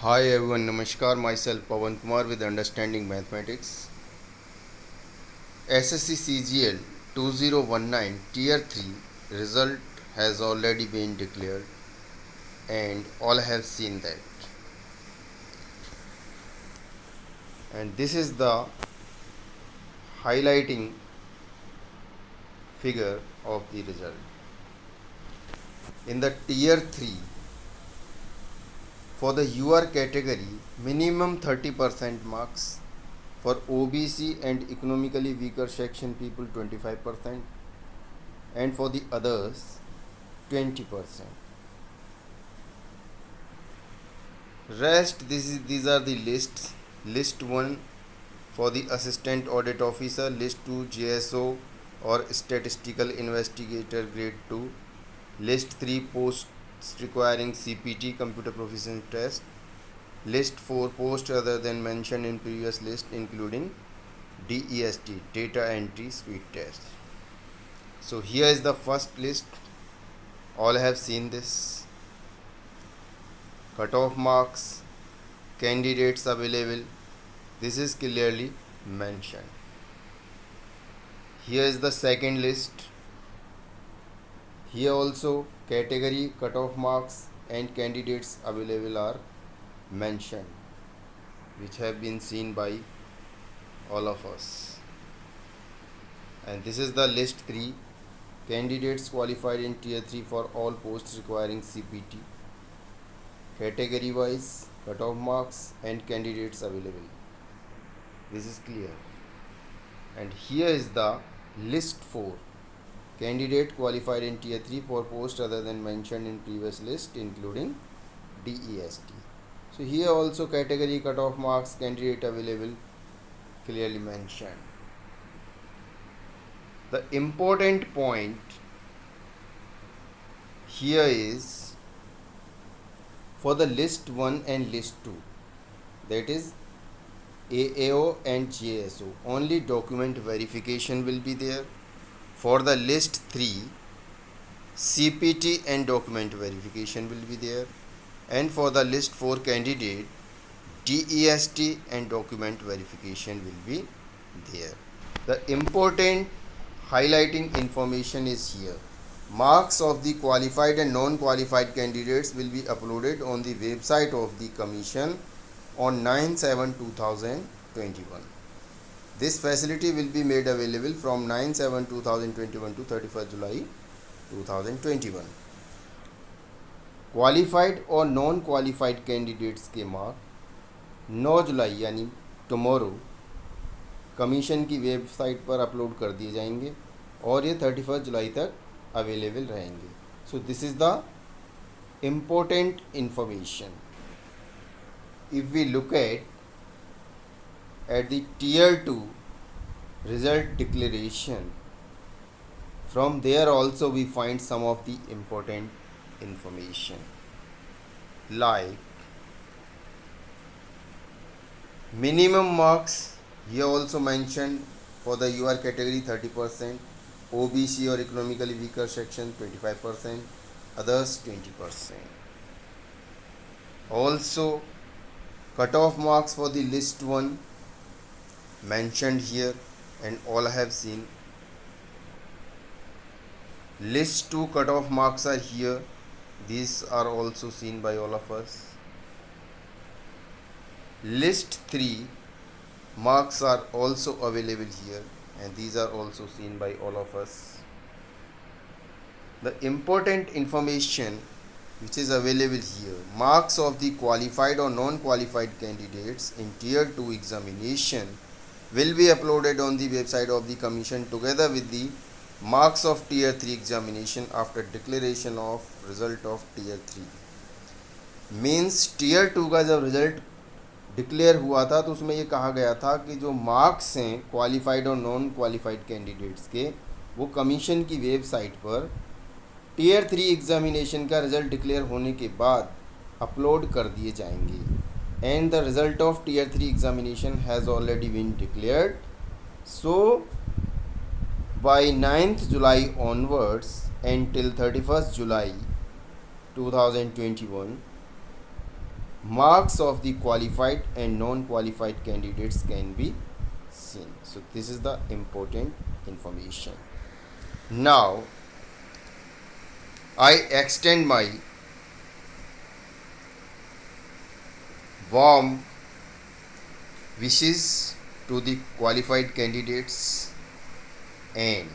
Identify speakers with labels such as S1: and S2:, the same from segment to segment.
S1: Hi everyone, Namaskar. Myself Pawan Kumar with Understanding Mathematics. SSC CGL 2019 Tier 3 result has already been declared and all have seen that. And this is the highlighting figure of the result. In the Tier 3, for the UR category, minimum 30% marks. For OBC and economically weaker section people 25%, and for the others 20%. Rest, these are the lists. List 1 for the assistant audit officer, list 2 JSO or statistical investigator grade 2, list 3 posts requiring CPT computer proficiency test, list 4 posts other than mentioned in previous list including DEST data entry speed test. So here is the first list. All have seen this. Cutoff marks, candidates available, this is clearly mentioned. Here is the second list. Here also category, cutoff marks and candidates available are mentioned, which have been seen by all of us. And this is the list 3, candidates qualified in tier 3 for all posts requiring CPT, category wise, cutoff marks and candidates available. This is clear. And here is the list 4, candidate qualified in tier 3 for post other than mentioned in previous list including DEST. So here also category, cutoff marks, candidate available clearly mentioned. The important point here is for the list 1 and list 2, that is AAO and JSO, only document verification will be there. For the list 3, CPT and document verification will be there. And for the list 4 candidate, DEST and document verification will be there. The important highlighting information is here. Marks of the qualified and non-qualified candidates will be uploaded on the website of the Commission on 9/7/2021. This facility will be made available from 9/7/2021 to 31st July 2021. Qualified और non qualified candidates के mark 9 जुलाई यानी tomorrow commission की website पर upload कर दिए जाएंगे और ये 31 जुलाई तक अवेलेबल रहेंगे. So this is the important information. If we look at the tier 2 result declaration, from there also we find some of the important information, like minimum marks. Here also mentioned for the UR category 30%, OBC or economically weaker section 25%, others 20%. Also cutoff marks for the list 1 mentioned here and all have seen. List 2 cutoff marks are here. These are also seen by all of us. List 3 marks are also available here and these are also seen by all of us. The important information which is available here, marks of the qualified or non-qualified candidates in tier 2 examination will be uploaded on the website of the Commission together with the marks of tier 3 examination after declaration of result of tier 3. Means tier 2 का जब result declare हुआ था तो उसमें ये कहा गया था कि जो मार्क्स हैं क्वालिफाइड और नॉन क्वालिफाइड कैंडिडेट्स के वो कमीशन की वेबसाइट पर टियर 3 एग्जामिनेशन का रिज़ल्ट डिक्लेयर होने के बाद अपलोड कर दिए जाएंगे. And the result of tier 3 examination has already been declared. So by 9th July onwards and till 31st July 2021, marks of the qualified and non-qualified candidates can be seen. So this is the important information. Now I extend my warm wishes to the qualified candidates and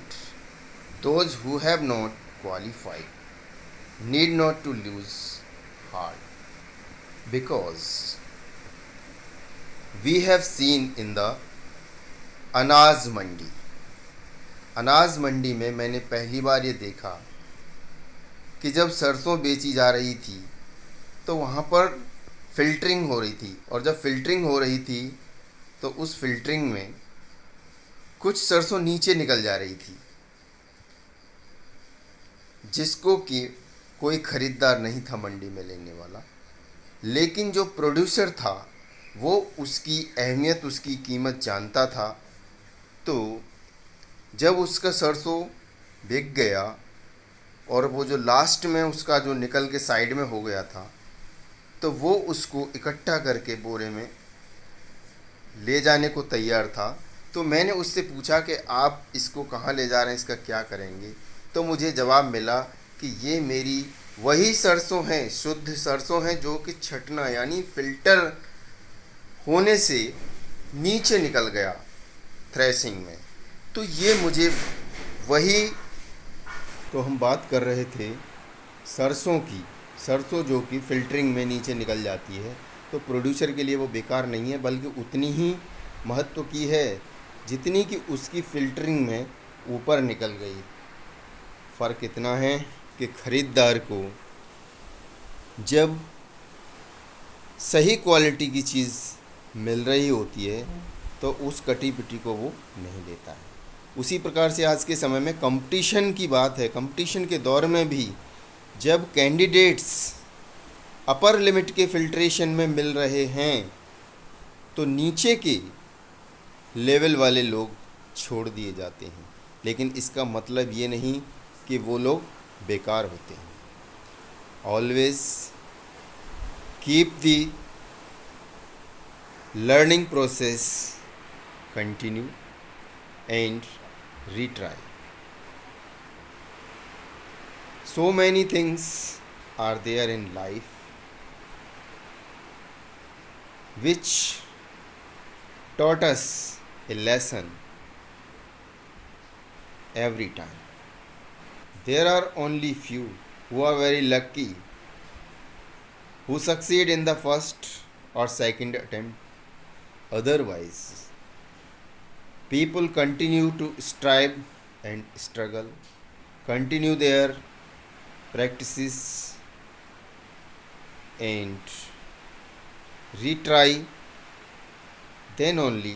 S1: those who have not qualified need not to lose heart, because we have seen in the अनाज मंडी में मैंने पहली बार ये देखा कि जब सरसों बेची जा रही थी तो वहाँ पर फ़िल्टरिंग हो रही थी, और जब फ़िल्टरिंग हो रही थी तो उस फ़िल्टरिंग में कुछ सरसों नीचे निकल जा रही थी, जिसको कि कोई ख़रीदार नहीं था मंडी में लेने वाला। लेकिन जो प्रोड्यूसर था वो उसकी अहमियत, उसकी कीमत जानता था। तो जब उसका सरसों बिक गया और वो जो लास्ट में उसका जो निकल के साइड में हो गया था, तो वो उसको इकट्ठा करके बोरे में ले जाने को तैयार था। तो मैंने उससे पूछा कि आप इसको कहाँ ले जा रहे हैं, इसका क्या करेंगे? तो मुझे जवाब मिला कि ये मेरी वही सरसों हैं, शुद्ध सरसों हैं, जो कि छटना यानी फ़िल्टर होने से नीचे निकल गया थ्रेसिंग में। तो ये मुझे वही, तो हम बात कर रहे थे सरसों की, सरसों जो कि फ़िल्टरिंग में नीचे निकल जाती है, तो प्रोड्यूसर के लिए वो बेकार नहीं है, बल्कि उतनी ही महत्व की है जितनी कि उसकी फ़िल्टरिंग में ऊपर निकल गई। फ़र्क इतना है कि ख़रीदार को जब सही क्वालिटी की चीज़ मिल रही होती है तो उस कटी पिटी को वो नहीं लेता है। उसी प्रकार से आज के समय में कंपटीशन की बात है। कंपटीशन के दौर में भी जब कैंडिडेट्स अपर लिमिट के फ़िल्ट्रेशन में मिल रहे हैं तो नीचे के लेवल वाले लोग छोड़ दिए जाते हैं। लेकिन इसका मतलब ये नहीं कि वो लोग बेकार होते हैं। Always keep the learning process continue and retry. So many things are there in life which taught us a lesson every time. There are only few who are very lucky, who succeed in the first or second attempt. Otherwise, people continue to strive and struggle, continue their practices and retry, then only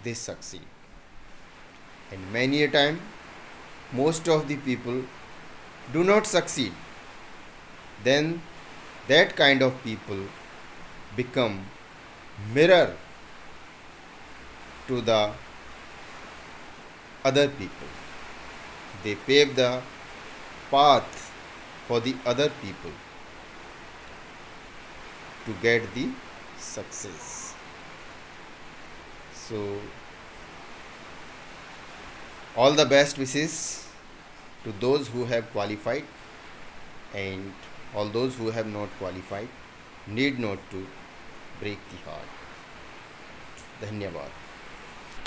S1: they succeed. And many a time, most of the people do not succeed. Then that kind of people become mirror to the other people. They pave the path for the other people to get the success. So all the best wishes to those who have qualified, and all those who have not qualified need not to break the heart. धन्यवाद।